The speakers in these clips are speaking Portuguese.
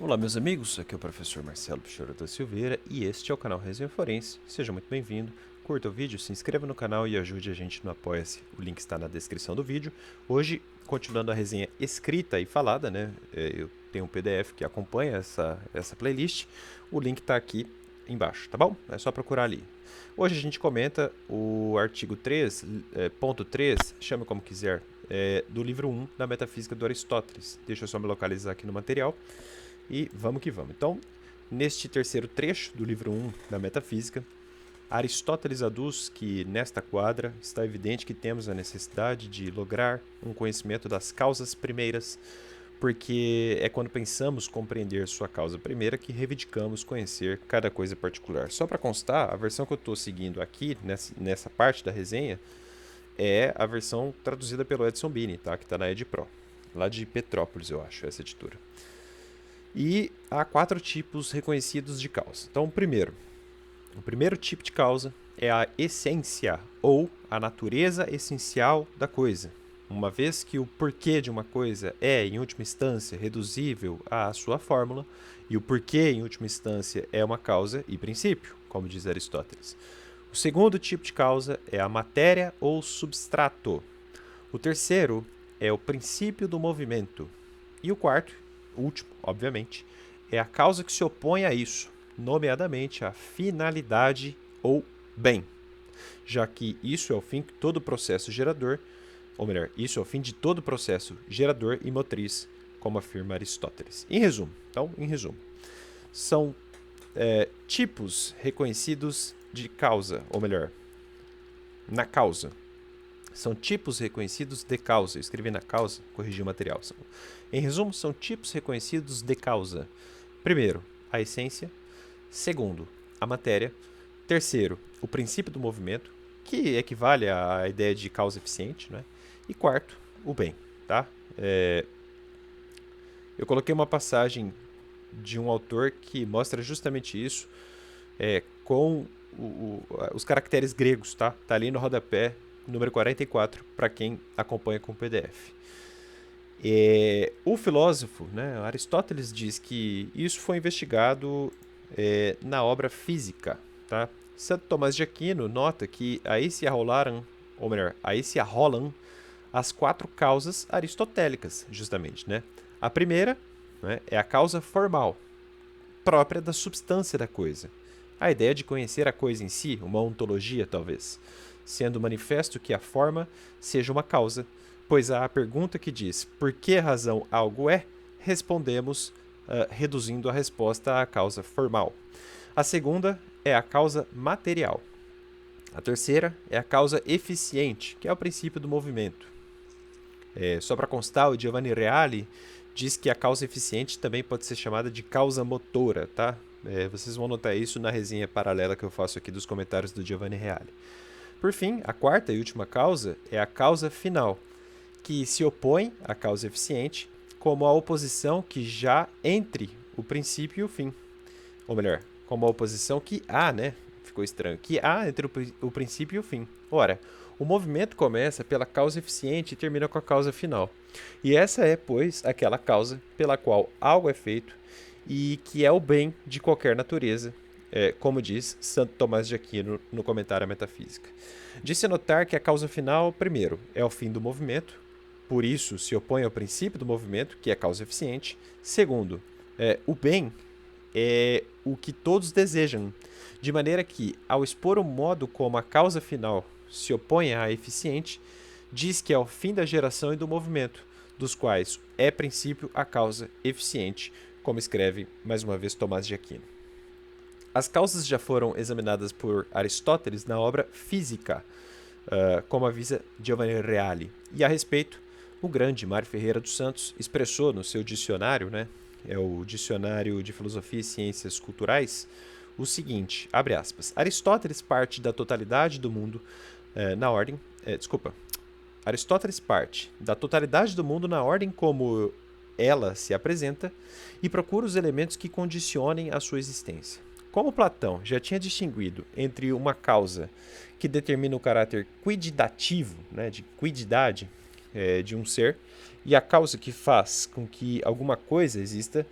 Olá, meus amigos, aqui é o professor Marcelo Pichoro da Silveira e este é o canal Resenha Forense. Seja muito bem-vindo, curta o vídeo, se inscreva no canal e ajude a gente no Apoia-se. O link está na descrição do vídeo. Hoje, continuando a resenha escrita e falada, né? Eu tenho um PDF que acompanha essa playlist. O link está aqui embaixo, tá bom? É só procurar ali. Hoje a gente comenta o artigo 3, ponto 3, chame como quiser, do livro 1 da Metafísica do Aristóteles. Deixa eu só me localizar aqui no material. E vamos que vamos. Então, neste terceiro trecho do livro 1 da Metafísica, Aristóteles aduz que, nesta quadra, está evidente que temos a necessidade de lograr um conhecimento das causas primeiras, porque é quando pensamos compreender sua causa primeira que reivindicamos conhecer cada coisa particular. Só para constar, a versão que eu estou seguindo aqui, nessa parte da resenha, é a versão traduzida pelo Edson Bini, tá? Que está na EdPro, lá de Petrópolis, eu acho, essa editora. E há 4 tipos reconhecidos de causa. Então, o primeiro tipo de causa é a essência, ou a natureza essencial da coisa. Uma vez que o porquê de uma coisa é, em última instância, reduzível à sua fórmula, e o porquê, em última instância, é uma causa e princípio, como diz Aristóteles. O segundo tipo de causa é a matéria ou substrato. O terceiro é o princípio do movimento. E o quarto, último, obviamente, é a causa que se opõe a isso, nomeadamente a finalidade ou bem, já que isso é o fim que todo processo gerador, ou melhor, isso é o fim de todo processo gerador e motriz, como afirma Aristóteles. Em resumo, são tipos reconhecidos de causa, ou melhor, na causa. São tipos reconhecidos de causa. Eu escrevi na causa, corrigi o material. Em resumo, são tipos reconhecidos de causa. Primeiro, a essência. Segundo, a matéria. Terceiro, o princípio do movimento, que equivale à ideia de causa eficiente, né? E quarto, o bem, tá? Eu coloquei uma passagem de um autor que mostra justamente isso, com os caracteres gregos, tá? Tá ali no rodapé, número 44, para quem acompanha com o PDF. O filósofo, né, Aristóteles, diz que isso foi investigado na obra Física. Tá? Santo Tomás de Aquino nota que aí se arrolam as 4 causas aristotélicas, justamente. Né? A primeira, né, é a causa formal, própria da substância da coisa. A ideia de conhecer a coisa em si, uma ontologia talvez, sendo manifesto que a forma seja uma causa, pois há a pergunta que diz por que razão algo é, respondemos reduzindo a resposta à causa formal. A segunda é a causa material. A terceira é a causa eficiente, que é o princípio do movimento. Só para constar, o Giovanni Reale diz que a causa eficiente também pode ser chamada de causa motora, tá? Vocês vão notar isso na resenha paralela que eu faço aqui dos comentários do Giovanni Reale. Por fim, a quarta e última causa é a causa final, que se opõe à causa eficiente como a oposição que já entre o princípio e o fim. Ou melhor, como a oposição que há, né? Ficou estranho. Que há entre o princípio e o fim. Ora, o movimento começa pela causa eficiente e termina com a causa final. E essa é, pois, aquela causa pela qual algo é feito e que é o bem de qualquer natureza, como diz Santo Tomás de Aquino no comentário à Metafísica. De-se notar que a causa final, primeiro, é o fim do movimento, por isso se opõe ao princípio do movimento, que é a causa eficiente. Segundo, o bem é o que todos desejam, de maneira que, ao expor o modo como a causa final se opõe à eficiente, diz que é o fim da geração e do movimento, dos quais é princípio a causa eficiente, como escreve mais uma vez Tomás de Aquino. As causas já foram examinadas por Aristóteles na obra Física, como avisa Giovanni Reale. E a respeito, o grande Mário Ferreira dos Santos expressou no seu dicionário, né, é o Dicionário de Filosofia e Ciências Culturais, o seguinte, abre aspas, Aristóteles parte da totalidade do mundo na ordem... Aristóteles parte da totalidade do mundo na ordem como ela se apresenta e procura os elementos que condicionem a sua existência. Como Platão já tinha distinguido entre uma causa que determina o caráter quididativo, né, de quididade de um ser, e a causa que faz com que alguma coisa exista,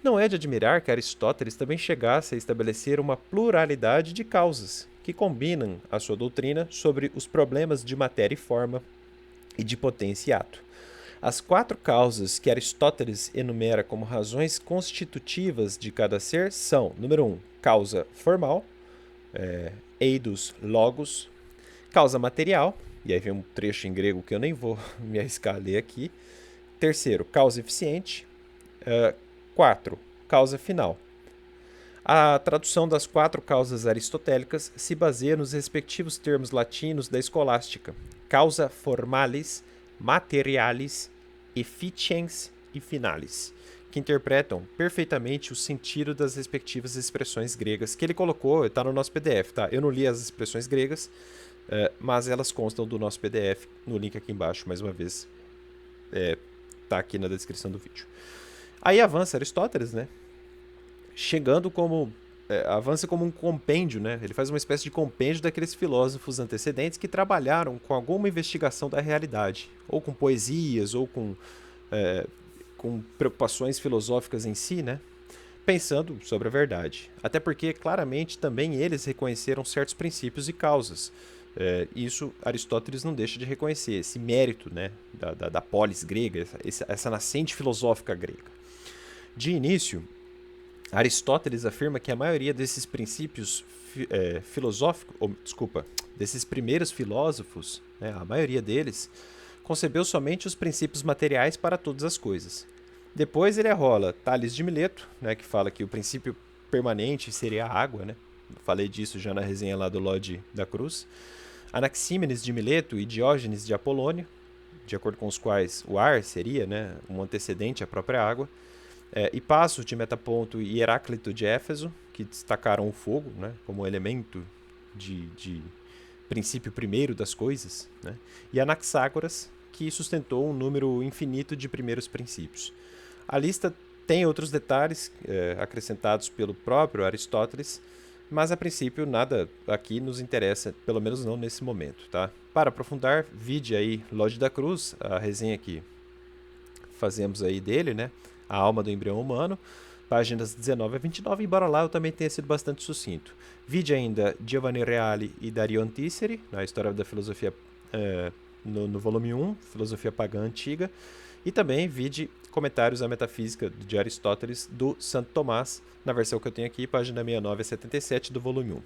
Não é de admirar que Aristóteles também chegasse a estabelecer uma pluralidade de causas, que combinam a sua doutrina sobre os problemas de matéria e forma e de potência e ato. As 4 causas que Aristóteles enumera como razões constitutivas de cada ser são, número 1, causa formal, eidos logos, causa material, e aí vem um trecho em grego que eu nem vou me arriscar a ler aqui. Terceiro, causa eficiente. 4, causa final. A tradução das 4 causas aristotélicas se baseia nos respectivos termos latinos da escolástica: causa formalis, materialis, efficiens e finalis, que interpretam perfeitamente o sentido das respectivas expressões gregas que ele colocou. Está no nosso PDF, tá? Eu não li as expressões gregas, mas elas constam do nosso PDF no link aqui embaixo, mais uma vez, tá aqui na descrição do vídeo. Aí avança Aristóteles, né? Chegando como avança como um compêndio, né? Ele faz uma espécie de compêndio daqueles filósofos antecedentes que trabalharam com alguma investigação da realidade, ou com poesias, ou com preocupações filosóficas em si, né? Pensando sobre a verdade. Até porque, claramente, também eles reconheceram certos princípios e causas. Isso Aristóteles não deixa de reconhecer, esse mérito, né, da polis grega, essa nascente filosófica grega. De início, Aristóteles afirma que a maioria desses princípios filosóficos, desses primeiros filósofos, né, a maioria deles, concebeu somente os princípios materiais para todas as coisas. Depois ele arrola Tales de Mileto, né, que fala que o princípio permanente seria a água, né? Falei disso já na resenha lá do Lode da Cruz. Anaxímenes de Mileto e Diógenes de Apolônio, de acordo com os quais o ar seria, né, um antecedente à própria água. Hipasso de Metaponto e Heráclito de Éfeso, que destacaram o fogo, né, como elemento de princípio primeiro das coisas, né? E Anaxágoras, que sustentou um número infinito de primeiros princípios. A lista tem outros detalhes acrescentados pelo próprio Aristóteles, mas a princípio nada aqui nos interessa, pelo menos não nesse momento, tá? Para aprofundar, vide aí Lode da Cruz, a resenha que fazemos aí dele, né? A Alma do Embrião Humano, páginas 19 a 29, embora lá eu também tenha sido bastante sucinto. Vide ainda Giovanni Reale e Dario Anticeri, na História da Filosofia, no volume 1, Filosofia Pagã Antiga, e também vide Comentários à Metafísica de Aristóteles, do Santo Tomás, na versão que eu tenho aqui, página 69 a 77 do volume 1.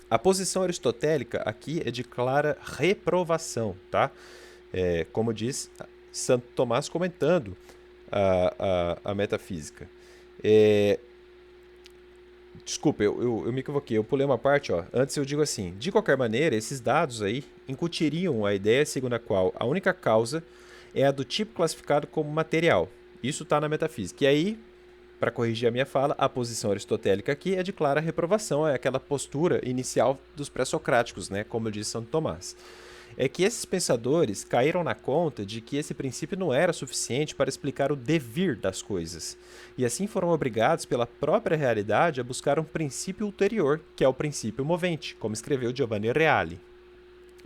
A posição aristotélica aqui é de clara reprovação, tá? Como diz Santo Tomás comentando a metafísica. Desculpa, eu me equivoquei, eu pulei uma parte, ó. Antes eu digo assim: de qualquer maneira, esses dados aí incutiriam a ideia segundo a qual a única causa é a do tipo classificado como material. Isso está na metafísica. E aí, para corrigir a minha fala, a posição aristotélica aqui é de clara reprovação, é aquela postura inicial dos pré-socráticos, né, como disse Santo Tomás. É que esses pensadores caíram na conta de que esse princípio não era suficiente para explicar o devir das coisas, e assim foram obrigados pela própria realidade a buscar um princípio ulterior, que é o princípio movente, como escreveu Giovanni Reale.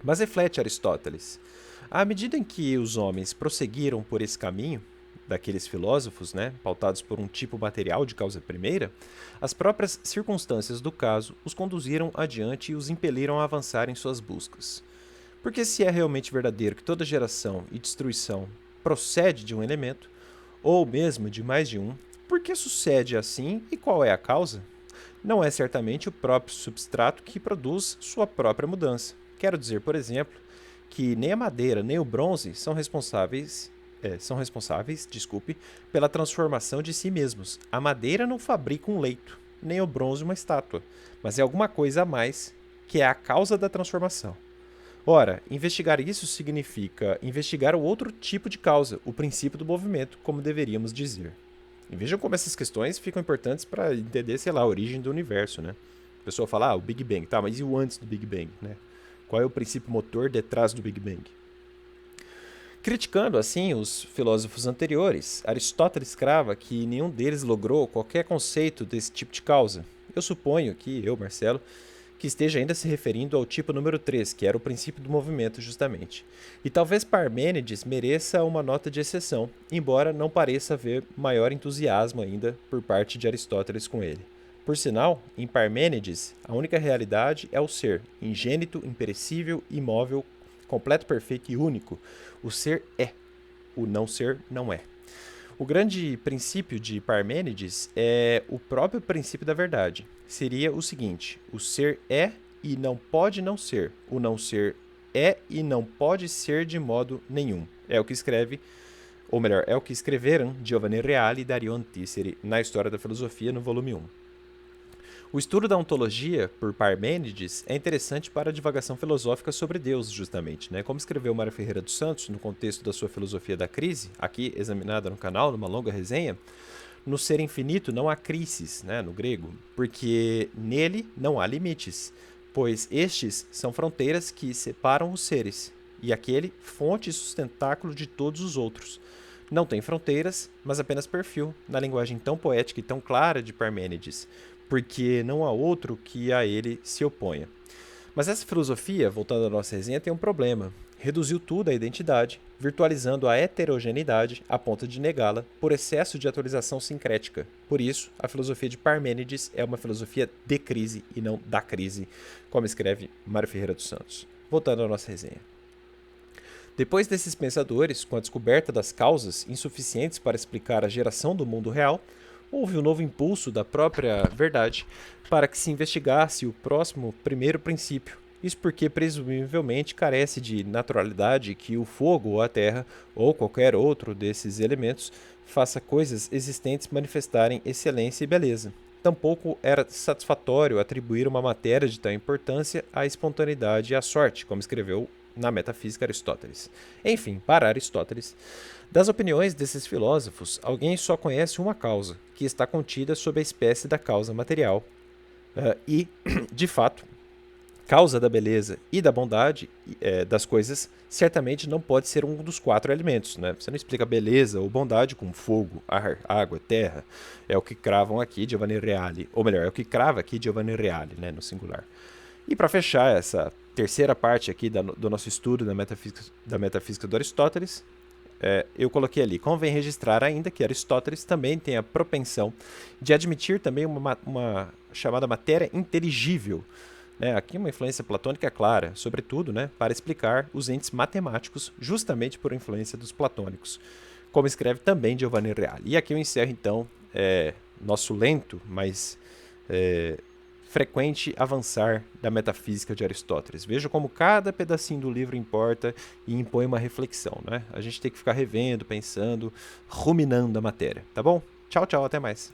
Mas reflete Aristóteles. À medida em que os homens prosseguiram por esse caminho, daqueles filósofos, né, pautados por um tipo material de causa primeira, as próprias circunstâncias do caso os conduziram adiante e os impeliram a avançar em suas buscas. Porque se é realmente verdadeiro que toda geração e destruição procede de um elemento, ou mesmo de mais de um, por que sucede assim e qual é a causa? Não é certamente o próprio substrato que produz sua própria mudança. Quero dizer, por exemplo, que nem a madeira nem o bronze são responsáveis, pela transformação de si mesmos. A madeira não fabrica um leito, nem o bronze uma estátua, mas é alguma coisa a mais que é a causa da transformação. Ora, investigar isso significa investigar o outro tipo de causa, o princípio do movimento, como deveríamos dizer. E vejam como essas questões ficam importantes para entender, sei lá, a origem do universo, né? A pessoa fala, o Big Bang, tá, mas e o antes do Big Bang, né? Qual é o princípio motor detrás do Big Bang? Criticando, assim, os filósofos anteriores, Aristóteles crava que nenhum deles logrou qualquer conceito desse tipo de causa. Eu suponho que, Marcelo, que esteja ainda se referindo ao tipo número 3, que era o princípio do movimento, justamente. E talvez Parmênides mereça uma nota de exceção, embora não pareça haver maior entusiasmo ainda por parte de Aristóteles com ele. Por sinal, em Parmênides, a única realidade é o ser, ingênito, imperecível, imóvel, completo, perfeito e único. O ser é, o não ser não é. O grande princípio de Parmênides é o próprio princípio da verdade. Seria o seguinte: o ser é e não pode não ser. O não ser é e não pode ser de modo nenhum. É o que escreve, ou melhor, é o que escreveram Giovanni Reale e Dario Antiseri na História da Filosofia, no volume 1. O estudo da ontologia por Parmênides é interessante para a divagação filosófica sobre Deus, justamente, né? Como escreveu Mário Ferreira dos Santos no contexto da sua Filosofia da Crise, aqui examinada no canal, numa longa resenha, no ser infinito não há crises, né, no grego, porque nele não há limites, pois estes são fronteiras que separam os seres, e aquele fonte e sustentáculo de todos os outros. Não tem fronteiras, mas apenas perfil, na linguagem tão poética e tão clara de Parmênides, porque não há outro que a ele se oponha. Mas essa filosofia, voltando à nossa resenha, tem um problema. Reduziu tudo à identidade, virtualizando a heterogeneidade a ponto de negá-la por excesso de atualização sincrética. Por isso, a filosofia de Parmênides é uma filosofia de crise e não da crise, como escreve Mário Ferreira dos Santos. Voltando à nossa resenha. Depois desses pensadores, com a descoberta das causas insuficientes para explicar a geração do mundo real, houve um novo impulso da própria verdade para que se investigasse o próximo primeiro princípio. Isso porque presumivelmente carece de naturalidade que o fogo ou a terra ou qualquer outro desses elementos faça coisas existentes manifestarem excelência e beleza. Tampouco era satisfatório atribuir uma matéria de tal importância à espontaneidade e à sorte, como escreveu na Metafísica Aristóteles. Enfim, para Aristóteles, das opiniões desses filósofos, alguém só conhece uma causa, que está contida sob a espécie da causa material. E, de fato, causa da beleza e da bondade das coisas certamente não pode ser um dos 4 elementos, né? Você não explica beleza ou bondade com fogo, ar, água, terra. É o que cravam aqui Giovanni Reale, ou melhor, é o que crava aqui Giovanni Reale, né, no singular. E para fechar essa terceira parte aqui do nosso estudo da metafísica do Aristóteles, eu coloquei ali: convém registrar ainda que Aristóteles também tem a propensão de admitir também uma chamada matéria inteligível. Aqui uma influência platônica clara, sobretudo, para explicar os entes matemáticos, justamente por influência dos platônicos, como escreve também Giovanni Reale. E aqui eu encerro, então, nosso lento, mas frequente avançar da metafísica de Aristóteles. Veja como cada pedacinho do livro importa e impõe uma reflexão, né? A gente tem que ficar revendo, pensando, ruminando a matéria, tá bom? Tchau, tchau, até mais.